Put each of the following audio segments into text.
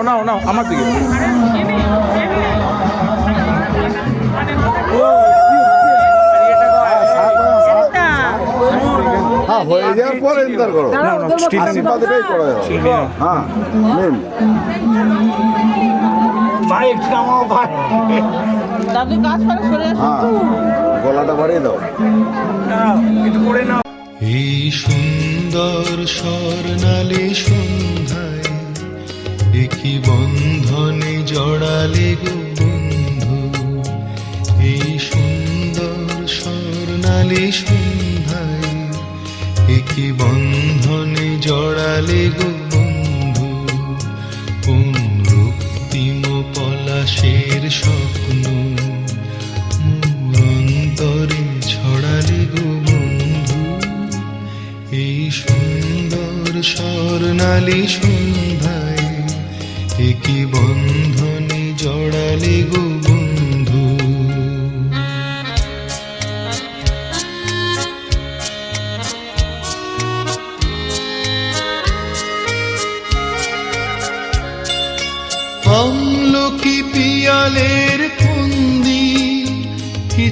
নাও আমার দিকে। হয়ে যাওয়ার পরে ইন্টার করো, আশীর্বাদটাই করো। হ্যাঁ গলাটা বাড়িয়ে দাও। এই সুন্দর স্বর্ণালী সন্ধ্যায় একই বন্ধনে জড়ালে গো বন্ধু। এই সুন্দর স্বর্ণালী সন্ধ্যায় একই বন্ধনে জড়ালে গো বন্ধু। কোন রক্তিম পলাশের স্বপ্ন মোর অন্তরে ছড়ালে গো বন্ধু। এই সুন্দর স্বর্ণালী সন্ধ্যায় একই বন্ধনে জড়ালে গো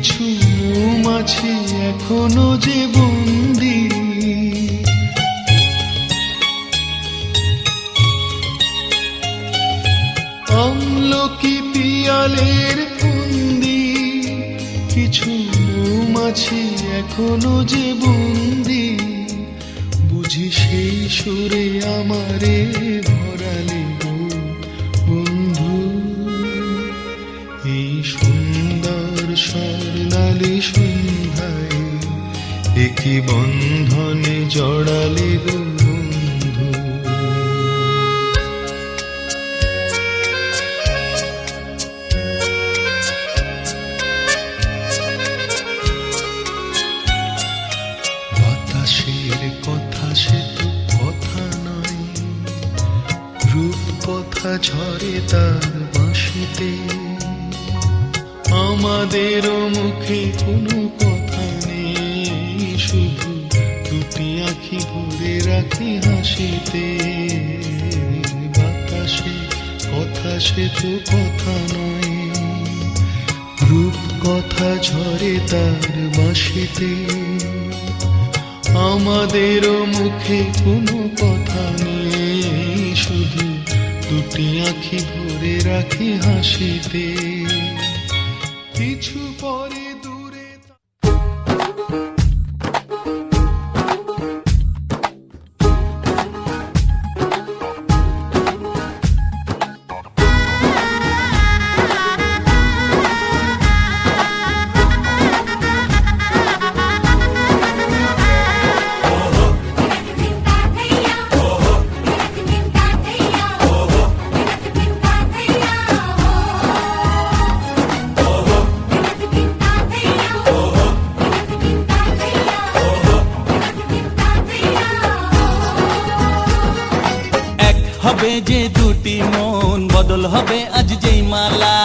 কিছু মৌমাছি এখনো যে বন্দি, আমলকি পিয়ালের ফন্দি, কিছু মৌমাছি এখনো যে বন্দি, বুঝি সেই সুরে আমারে ভরালে গো বন্ধু। এই সুন্দর স্বর্ণালী সন্ধ্যায় একই বন্ধনে জড়ালে গো বন্ধু। বাতাসের কথা সে তো কথা নয়, রূপ কথা ঝরে তার বাঁশিতে, আমাদেরও মুখে কোনো কথা নেই, শুধু দুটি আঁখি ভরে রাখি হাসিতে। বাতাসে কথা সে তো কথা নয়, রূপ কথা ঝরে তার বাঁশিতে, আমাদেরও মুখে কোনো কথা নেই, শুধু দুটি আঁখি ভরে রাখি হাসিতে। কিছু পরে দূরে হবে যে দুটি মন, বদল হবে আজ যেই মালা।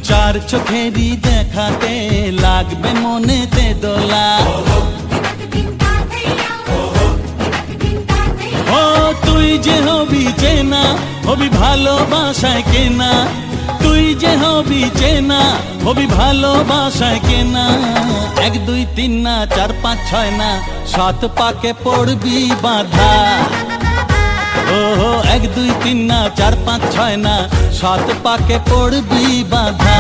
চার চোখেরই দেখাতে লাগবে মনেতে দোলা। ও তুই যে হবি চেনা, হবি ভালোবাসায় কেনা, তুই যে হবি চেনা, হবি ভালোবাসায় কেনা। 1 2 3 না 4 5 6 না 7 পাকে পড়বি বাঁধা। ও 1 2 3 না 4 5 6 না 7 পাকে পড়বি বাঁধা।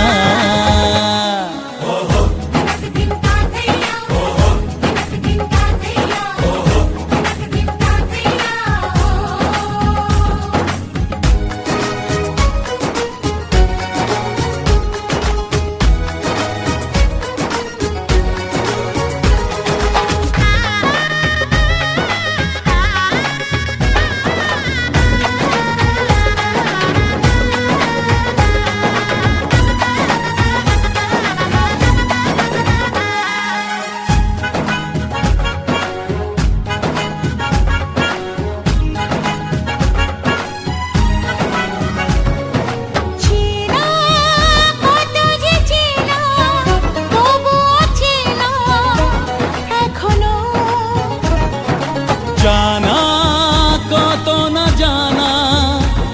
জানা কত না জানা,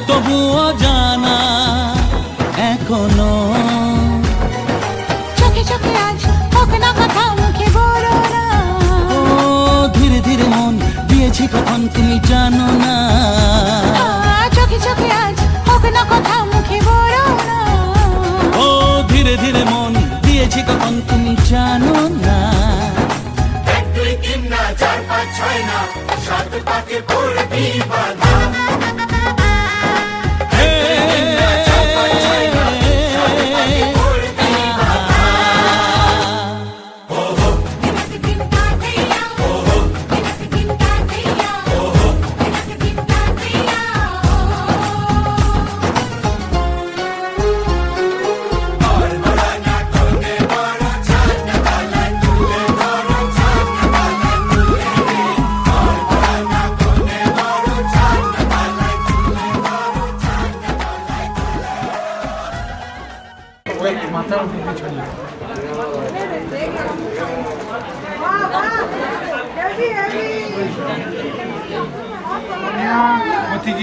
তবুও জানা এখনো। চোখে চোখে আজ হোক না কথা মুখে বলো না। ও ধীরে ধীরে মন দিয়েছি কখন তুমি জানো না। চোখে চোখে আজ হোক না কথা মুখে বলো না। ও ধীরে ধীরে মন দিয়েছি কখন তুমি জানো না। 1 2 3 না 4 5 6 না 7 পাকে পড়বি বাঁধা।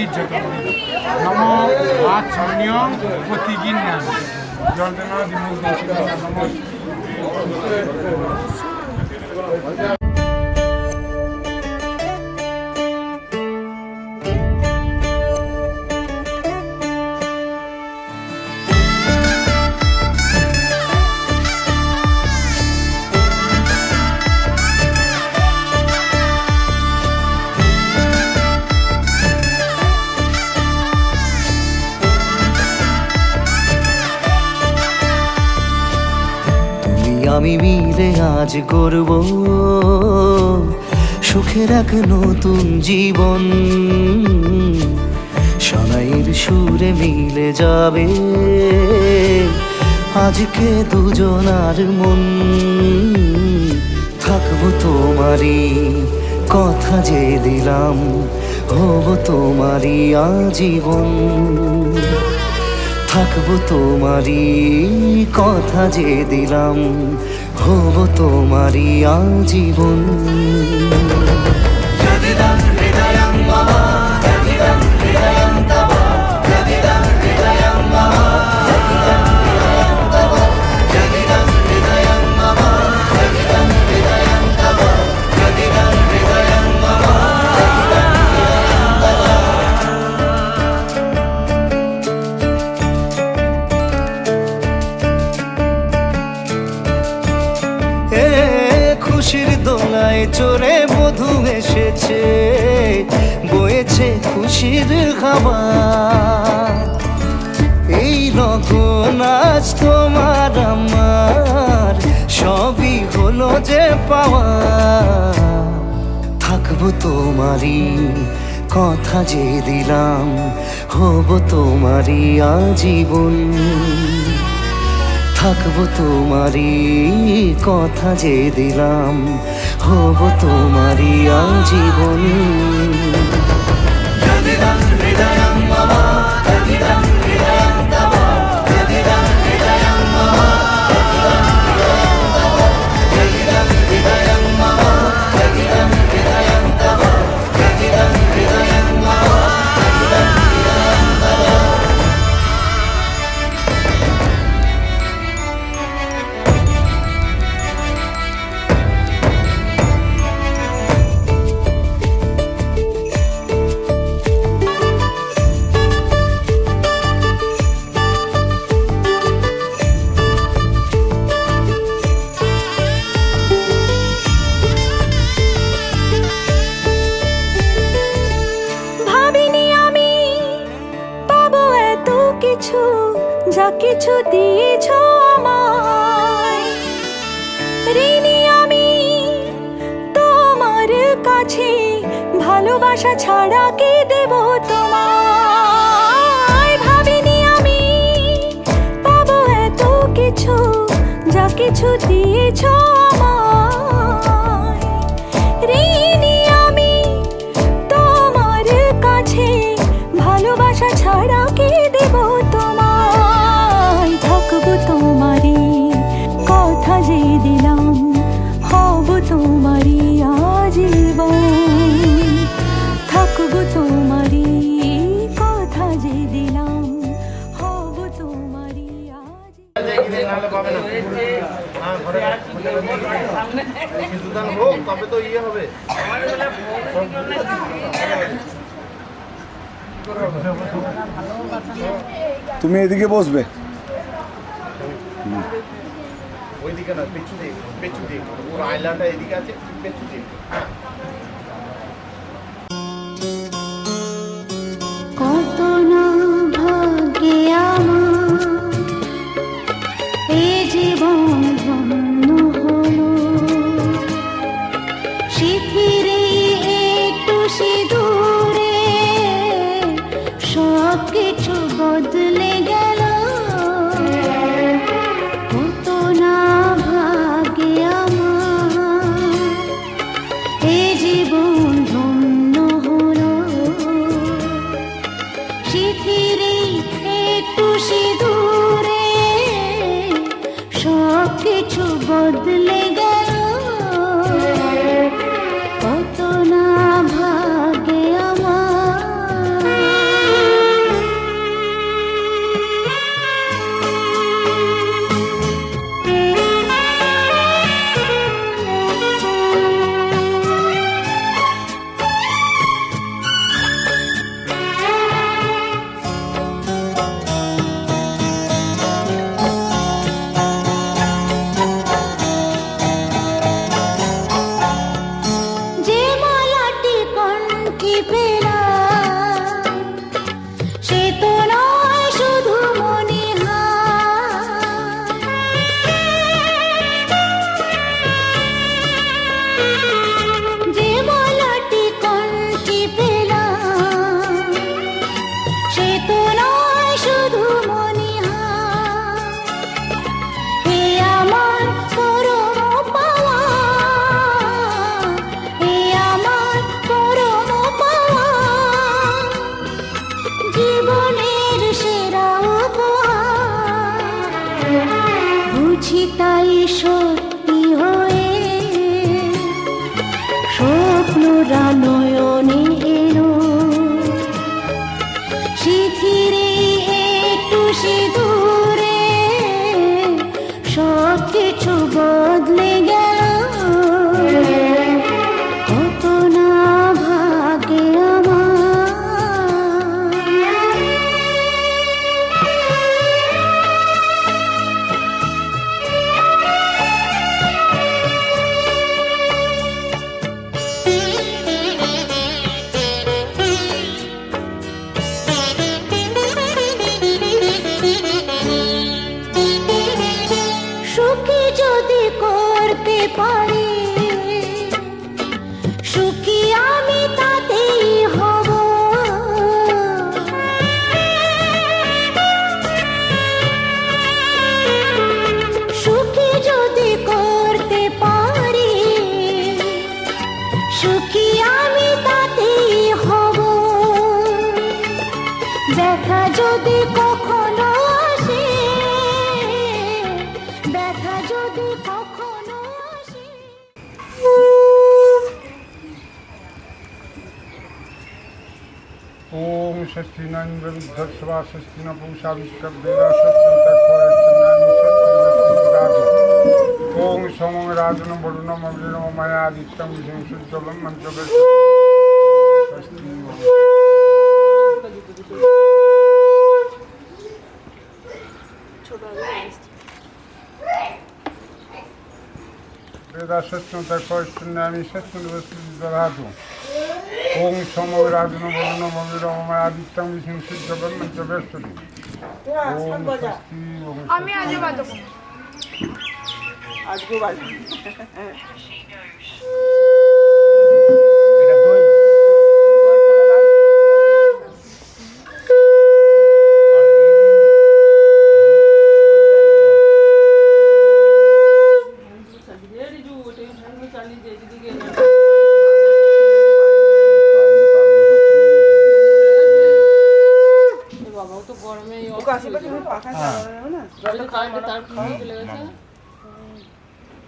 তীর্যতম নম আচরণীয় প্রতিজ্ঞা যন্ত্রণা বিমুগ্ধ নম। আমি মিলে আজ গর্ব সুখের এক নতুন জীবন, সানাইয়ের সুরে মিলে যাবে আজকে দুজনার মন। থাকবো তোমারই কথা যে দিলাম, হব তোমারই আজীবন। থাকবো তোমারই কথা যে দিলাম, হব তোমারই আজীবন। খুশির দোলায় চড়ে মধু এসেছে, বয়েছে খুশির খাবার। এই লগন আজ তোমার আমার সবই হলো যে পাওয়া। থাকবো তোমারই কথা যে দিলাম, হব তোমারই আজীবন। থাকবো তোমারই কথা যে দিলাম, হব তোমারই আজীবন। যা কিছু দিয়েছ আমায়, ঋণী আমি তোমার কাছে। ভালোবাসা ছাড়া কি দেব তোমায়? ভাবিনি আমি পাবো এত কিছু, যা কিছু দিয়েছ আমায়। ঋণী আমি তোমার কাছে, ভালোবাসা ছাড়া কি দেব তোমায়? থাকবো তোমারই কথা যে দিলাম, হব তোমারই আজীবন। থাকবো তোমারই কথা যে দিলাম, হব তোমারই তুমি এদিকে বসবে। ওইদিকে না, পেছু দিয়ে ওর আইল্যান্ডটা এদিকে আছে, পেছু দিয়ে। কত না ভাগ্যে আমার এই জীবন ধন্য হলো, শিথিরে একটু সিঁদুরে সব কিছু বদলে গেল। কত না ভাগ্যে আমার এই জীবন ধন্য হলো, শিথিরে একটু সিঁদুরে সব কিছু বদলে গেল। কত না ভাগ্যে আমার। সে তো নয় শুধু মনিহার। এ আমার পরম পাওয়া, এ আমার পরম পাওয়া, জীবনের সেরা উপহার। বুঝি তাই সত্যি হয়ে স্বপ্নরা নয়নে এলো, শিথিরে একটু সিঁদুরে সব কিছু বদলে গেল। কত না ভাগ্যে আমার। সুখী যদি করতে পারি, সুখী আমি তাতেই হব। সুখী যদি করতে পারি, সুখী আমি তাতেই হব। ব্যথা যদি কখনো আসে, ব্যথা যদি কখনো আসে। ওম ষষ্ঠী নন্দা ষষ্ঠী ন পুষা বিষ্কবেরা ষষ্ঠী ওম সোম রাজন বরুণ মগ্ন মায়া আদিত্যম সূর্যলম মন্ত্রবে ষষ্ঠী বেদা ষষ্ঠতা কষ্টনামি ষষ্ঠী দধাতু ওম সোম রাজন বরুণ মগ্ন মায়া আদিত্যম সূর্যলম মন্ত্রবে ষষ্ঠী ওম ষষ্ঠী ওম আমি আজও বাজাবো না। আজকে বাজে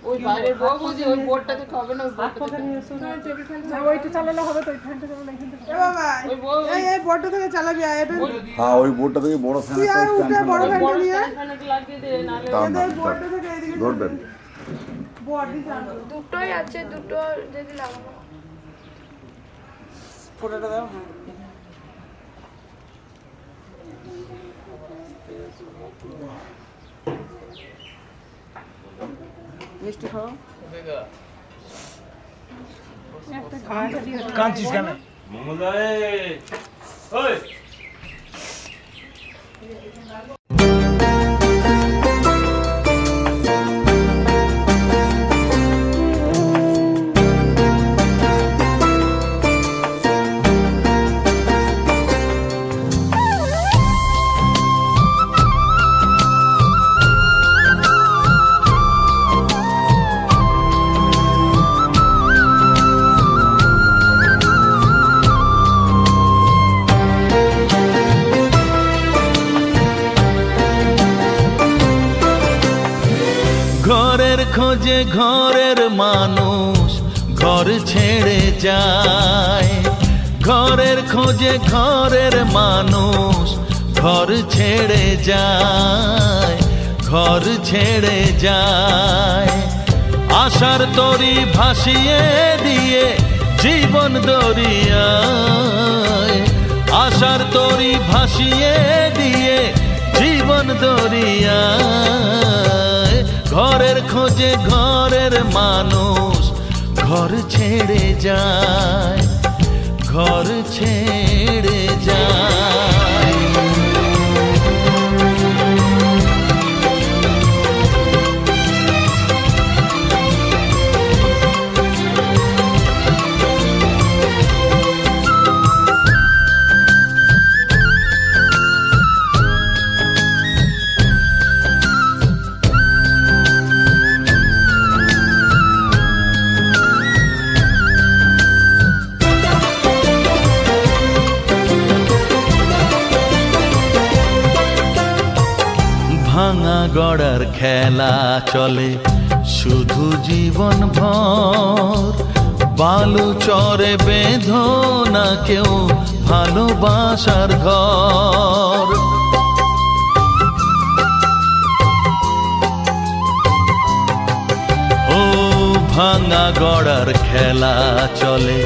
ওই বাইরের বউ বুঝি ওই বোর্ডটাতে খাবে না, ওইটা চালালে হবে তো, ওই ফ্যানটা চালালে এখান থেকে ওই বউ এই বোর্ডটা থেকে চালাবি। এটা হ্যাঁ ওই বোর্ডটা থেকে বড় ফ্যান বড় ফ্যানটা নিয়ে ফ্যানটা লাগিয়ে দে, নালে বোর্ডটা থেকে এদিকে ধরবেন। বডি চালাবো। দুটোই আছে, দুটো যদি লাগাবো। ফটোটা দাও। মিষ্টি খাও। কাঁদছিস কেন? ঘরের খোঁজে ঘরের মানুষ ঘর ছেড়ে যায়, ঘরের খোঁজে ঘরের মানুষ ঘর ছেড়ে যায়, ঘর ছেড়ে যায়। আশার তরি ভাসিয়ে দিয়ে জীবন দরিয়ায়, আশার তরি ভাসিয়ে দিয়ে জীবন দরিয়ায়। ঘরের খোঁজে ঘরের মানুষ ঘর ছেড়ে যায়, ঘর ছেড়ে যায়। ভাঙা গড়ার খেলা চলে শুধু জীবন ভর, বালু চরে বেঁধো না কেউ ভালোবাসার ঘর। ও ভাঙা গড়ার খেলা চলে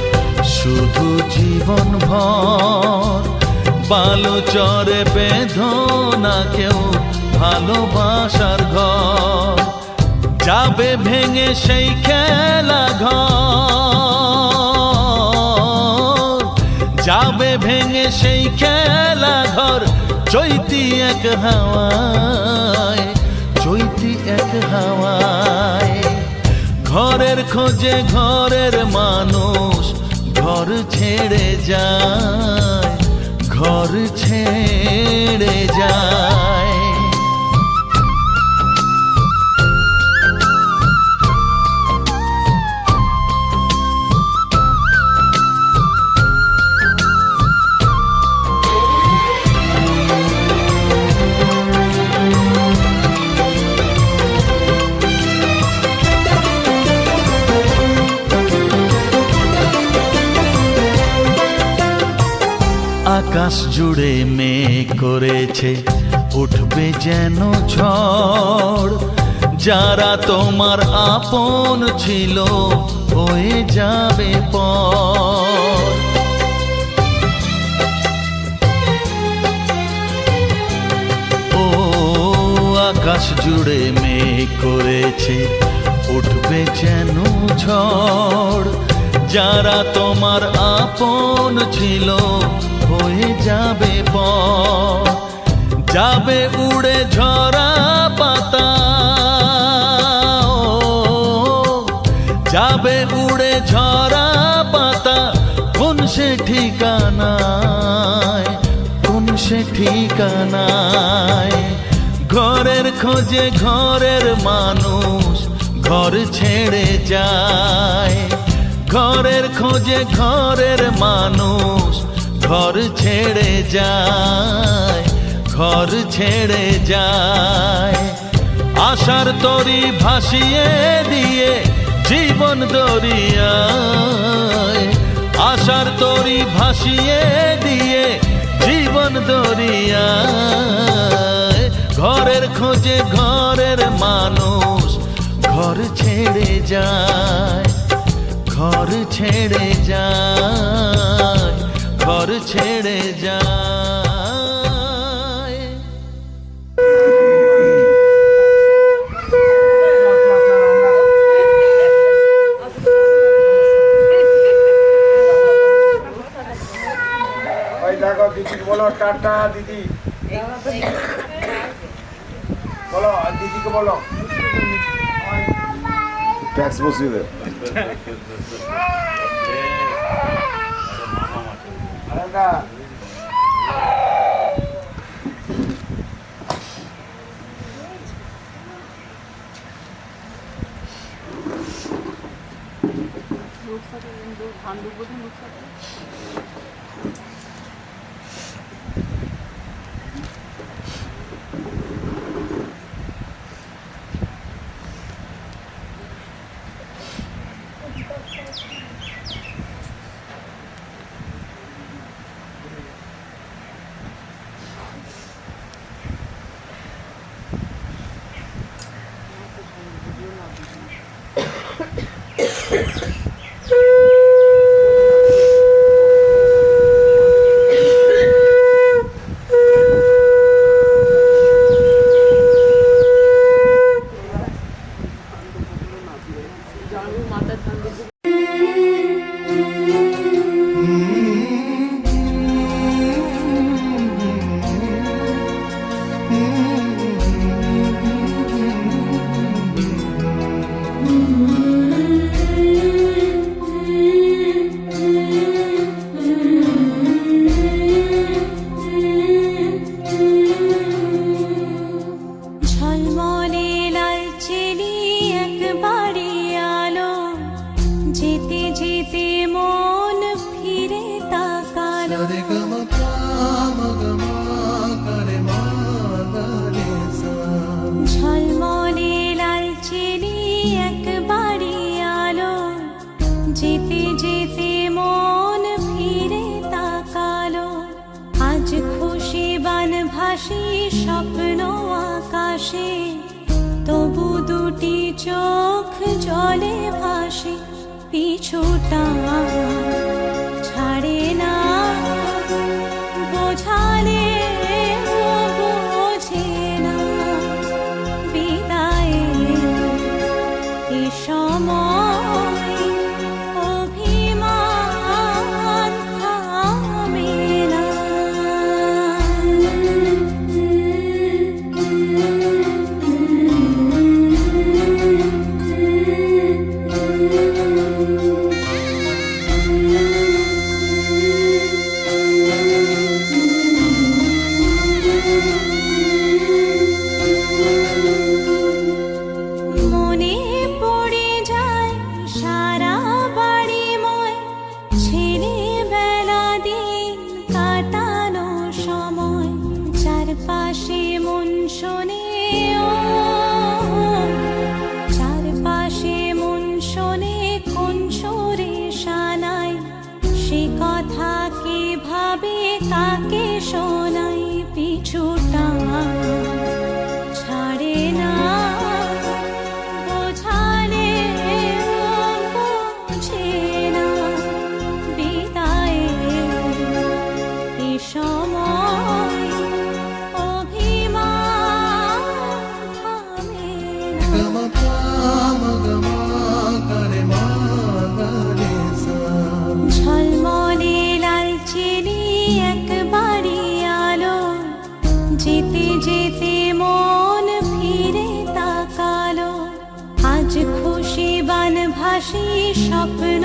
শুধু জীবন ভর, বালু চরে বেঁধো না কেউ ভালোবাসার ঘর। যাবে ভেঙে সেই খেলা ঘর, যাবে ভেঙে সেই খেলা ঘর, চৈতি এক হাওয়ায়, চৈতি এক হাওয়ায়। ঘরের খোঁজে ঘরের মানুষ ঘর ছেড়ে যায়, ঘর ছেড়ে যায়। আকাশ জুড়ে মেঘ করেছে উঠবে যেন ঝড়, যারা তোমার আপন ছিল হয়ে যাবে পর। ও আকাশ জুড়ে মেঘ করেছে উঠবে যেন ঝড়, যারা তোমার আপন ছিল হয়ে যাবে পর। যাবে উড়ে ঝরা পাতা, যাবে উড়ে ঝরা পাতা, কোন সে ঠিকানায়, কোন সে ঠিকানায়। ঘরের খোঁজে ঘরের মানুষ ঘর ছেড়ে যায়, ঘরের খোঁজে ঘরের মানুষ ঘর ছেড়ে যায়, ঘর ছেড়ে যায়। আশার তরি ভাসিয়ে দিয়ে জীবন দরিয়ায়, আশার তরি ভাসিয়ে দিয়ে জীবন দরিয়ায়। ঘরের খোঁজে ঘরের মানুষ ঘর ছেড়ে যায়, ঘর ছেড়ে যায়, ঘর ছেড়ে যায়। ওই দেখো দিদি বলো টাটা, দিদি বলো, দিদিকে বলো ট্যাক্স বসিয়ে দে। ভাসি স্বপ্ন আকাশে, তবু দুটি চোখ জলে ভাসে, পিছুটা ছাড়ে না, বোঝালে বোঝে না, বিদায়ে এ সময় অভিমান থামে না। মনে পড়ে যায় সারা বাড়িময় ছেলেবেলা দিন কাটানো সময়, চারপাশে মন শোনে ও, চারপাশে মন শোনে কোন সুরে শানাই, সে কথা কে ভাবে কাকে শোনাই, পিছুটা ছাড়ে না, বোঝালে বোঝে না, বিদায়ে এ সময় অভিমান থামে না। ঝলমলে লালচেলি একবারই আলো, যেতে যেতে মন ফিরে তাকালো, আজ খুশি বান ভাসি স্বপ্ন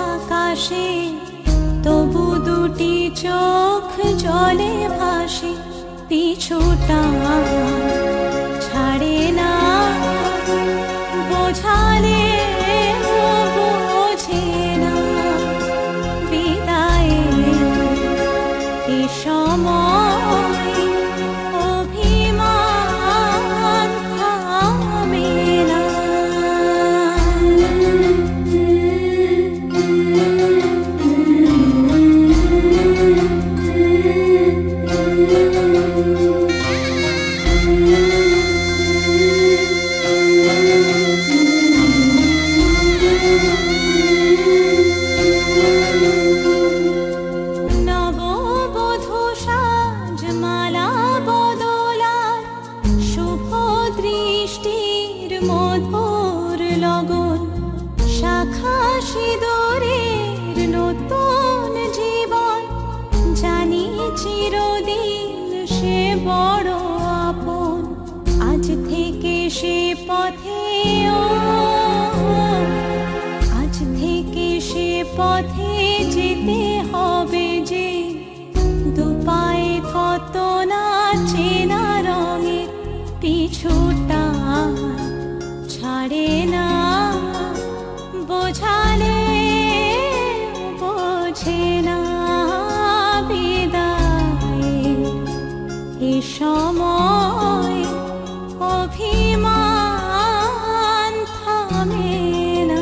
আকাশে, তবু দুটি চোখ জলে ভাসে, পিছুটা ছাড়ে না, বোঝালে বোঝে না, বিদায়ে এ সময় অভিমান থামে না। নববধূ সাজমালা বদলার শুভ দৃষ্টির মধুর লগন, শাখা সিঁদুরের নতুন জীবন, জানি চিরদিন সে বড় আপন, আজ থেকে সে পথে ও, আজ থেকে সে পথে যেতে হবে যে, দুপায়ে কত না চেনা রঙের, পিছুটা ছাড়ে না, বোঝালে বোঝে না, বিদায়ে এ সময় অভিমান থামে না।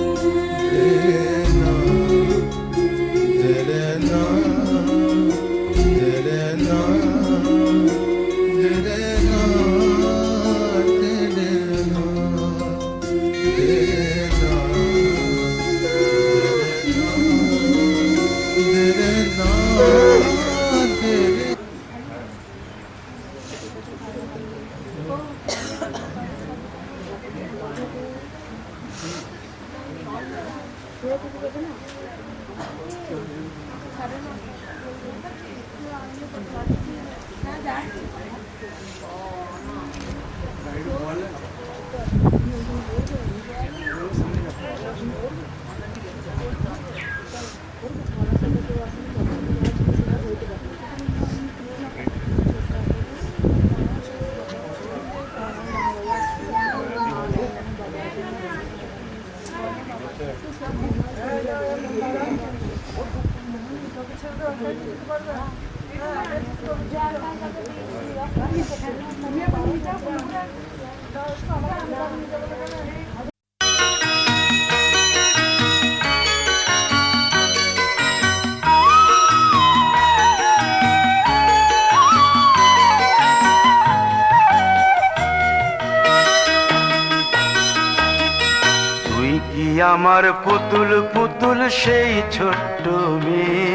আমার পুতুল পুতুল সেই ছোট্ট মেয়ে,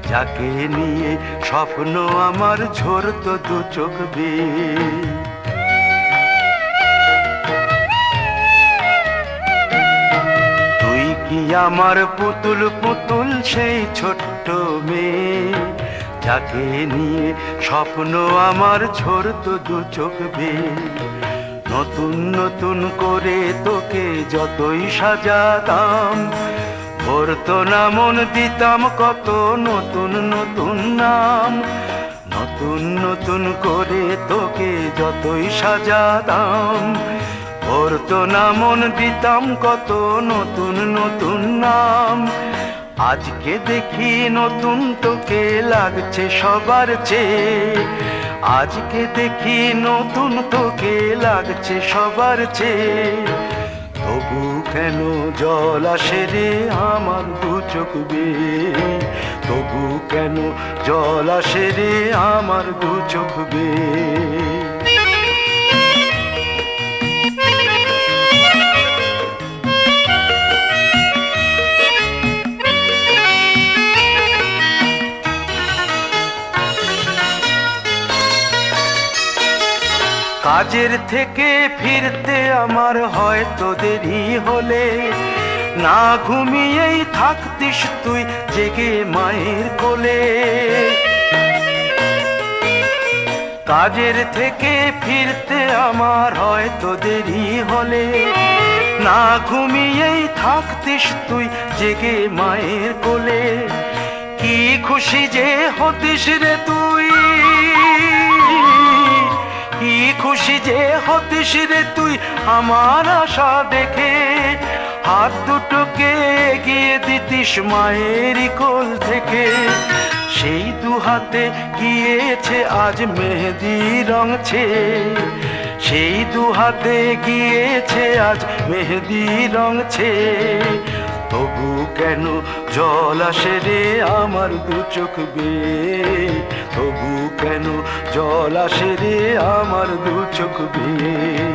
যাকে নিয়ে স্বপ্ন আমার ঝরতো দু চোখ বেয়ে। তুই কি আমার পুতুল পুতুল সেই ছোট্ট মেয়ে, যাকে নিয়ে স্বপ্ন আমার ঝরতো দু চোখ বেয়ে। নতুন নতুন করে তোকে যতই সাজাতাম, ভরতো না মন দিতাম কত নতুন নতুন নাম। নতুন নতুন করে তোকে যতই সাজাতাম, ভরতো না মন দিতাম কত নতুন নতুন নাম। আজকে দেখি নতুন তোকে লাগছে সবার চেয়ে, আজকে দেখি নতুন তোকে লাগছে সবার চেয়ে। তবু কেন জল আসে রে আমার দু চোখ বেয়ে, তবু কেন জল আসে রে আমার দু চোখ বেয়ে। কাজের থেকে ফিরতে আমার হয়তো দেরি হলে, না ঘুমিয়েই থাকতিস তুই জেগে মায়ের কোলে। কাজের থেকে ফিরতে আমার হয়তো দেরি হলে, না ঘুমিয়েই থাকতিস তুই জেগে মায়ের কোলে। কি খুশি যে হতিস রে তুই, কি খুশি যে হতিস রে তুই আমার আশা দেখে। হাত দুটোকে এগিয়ে দিতিস মায়ের কোল থেকে, সেই দু হাতে গিয়েছে আজ মেহেদি রং ছেয়ে। সেই দু হাতে গিয়েছে আজ মেহেদি রং ছেয়ে। তবু কেন জল আসে রে আমার দু চোখ বেয়ে, তবু কেন জল আসে রে আমার দু চোখ বেয়ে।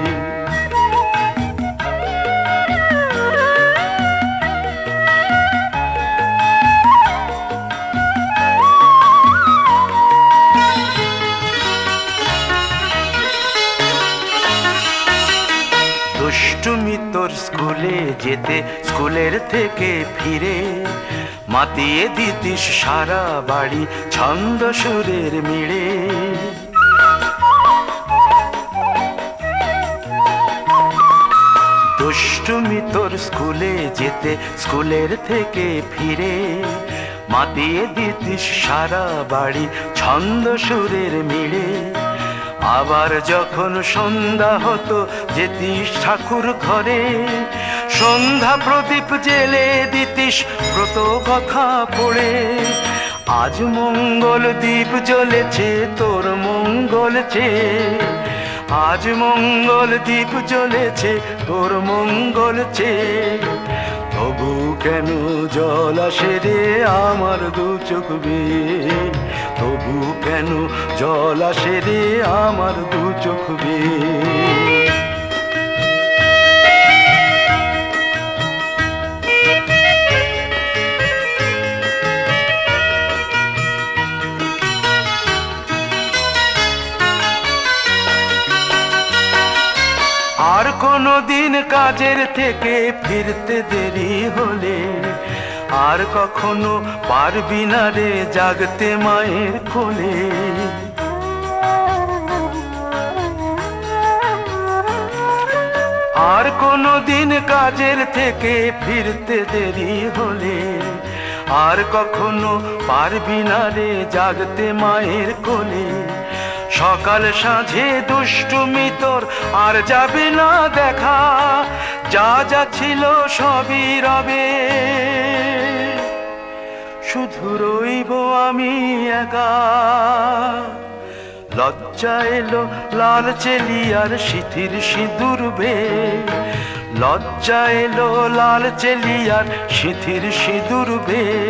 দুষ্টুমি তোর স্কুলে যেতে, স্কুলের থেকে ফিরে মাতিয়ে দিতিস সারা বাড়ি ছন্দ সুরের মিড়ে। দুষ্টুমি তোর স্কুলে যেতে, স্কুলের থেকে ফিরে মাতিয়ে দিতিস সারা বাড়ি ছন্দ সুরের মিড়ে। আবার যখন সন্ধ্যা হতো যেতিস ঠাকুর ঘরে, সন্ধ্যা প্রদীপ জেলে দিতিস ব্রত কথা পড়ে। আজ মঙ্গল দ্বীপ জ্বলেছে তোর মঙ্গল চেয়ে, আজ মঙ্গল দ্বীপ জ্বলেছে তোর মঙ্গল চেয়ে। তবু কেন জল আসে রে আমার দু চোখ বেয়ে, তবু কেন জল আসে রে আমার দু চোখ বেয়ে। আর কোনো দিন কাজের থেকে ফিরতে দেরি হলে, আর কখনো পারবি না রে জাগতে মায়ের কোলে। আর কোনো দিন কাজের থেকে ফিরতে দেরি হলে, আর কখনো পারবি না রে জাগতে মায়ের কোলে। সকাল সাঁঝে দুষ্টুমি তোর আর যাবে না দেখা, যা যা ছিল সবই রবে, শুধু রইব আমি একা। লজ্জা এলো লাল চেলিয়ার সিথির সিঁদুর বেয়ে, লজ্জা এলো লাল চেলিয়ার সিথির সিঁদুর বেয়ে।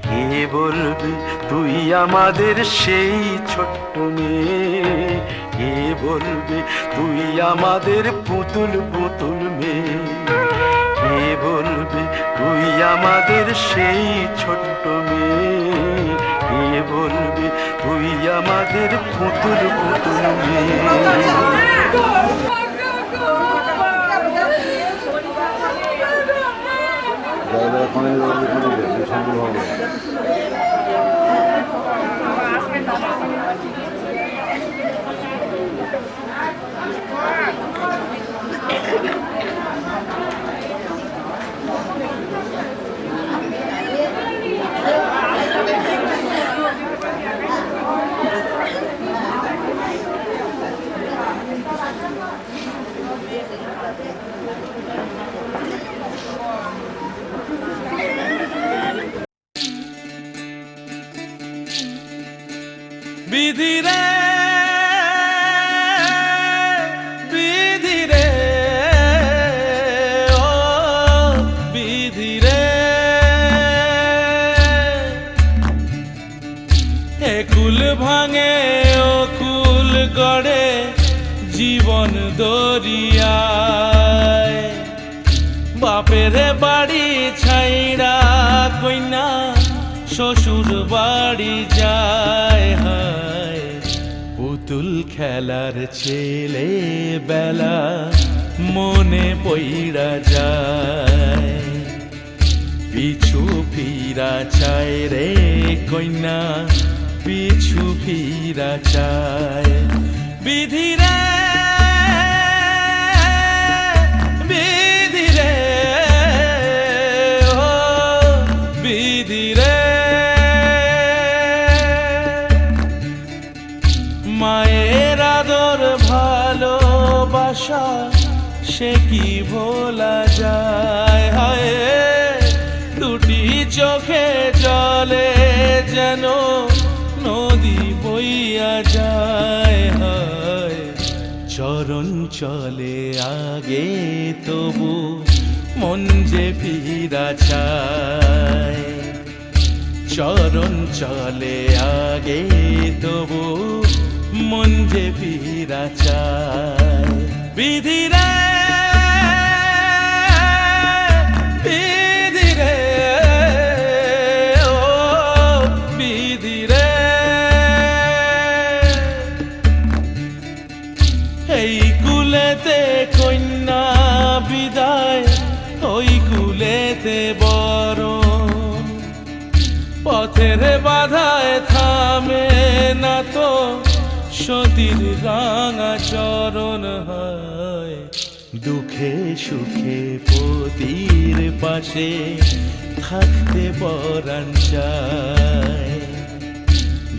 কে বলবি তুই আমাদের সেই ছোট্ট মেয়ে, কে বলবি তুই আমাদের পুতুল পুতুল মেয়ে। কে বলবে তুই আমাদের সেই ছোট্ট মেয়ে, কে বলবে তুই আমাদের পুতুল পুতুল মেয়ে। বিধি রে বিধি রে ও বিধি রে, এ কুল ভাঙে ও কুল গড়ে জীবন দরিয়ায়, বাপের বাড়ি ছাইড়া কইনা শ্বশুর বাড়ি যায়, হায় পুতুল খেলার ছেলে বেলা মনে পইড়া যায়, পিছু ফিরা চায় রে কইনা পিছু ফিরা চায়। বিধি রে বিধি রে ও বিধি রে, মায়ের আদর ভালোবাসা সে কি ভোলা যায়, হায় দুটি চোখে জলে যেন নদী বইয়া যায়, হায় চরণ চলে আগে তবু মন যে ফিরা চায়, চরণ চলে আগে তবু মন যে ফিরা চায়। বিধি রে বিধি রে ও বিধি রে, এই কুলেতে কন্যা বিদায় ওই কুলেতে বরণ, পথের বাধায় থামে না তো সতীর রাঙা চরণ, হয় দুঃখে সুখে পতির পাশে থাকতে পরাণ চায়,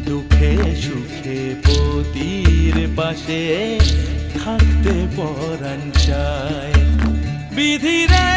দুঃখে সুখে পতির পাশে থাকতে পরাণ চায়। বিধি রে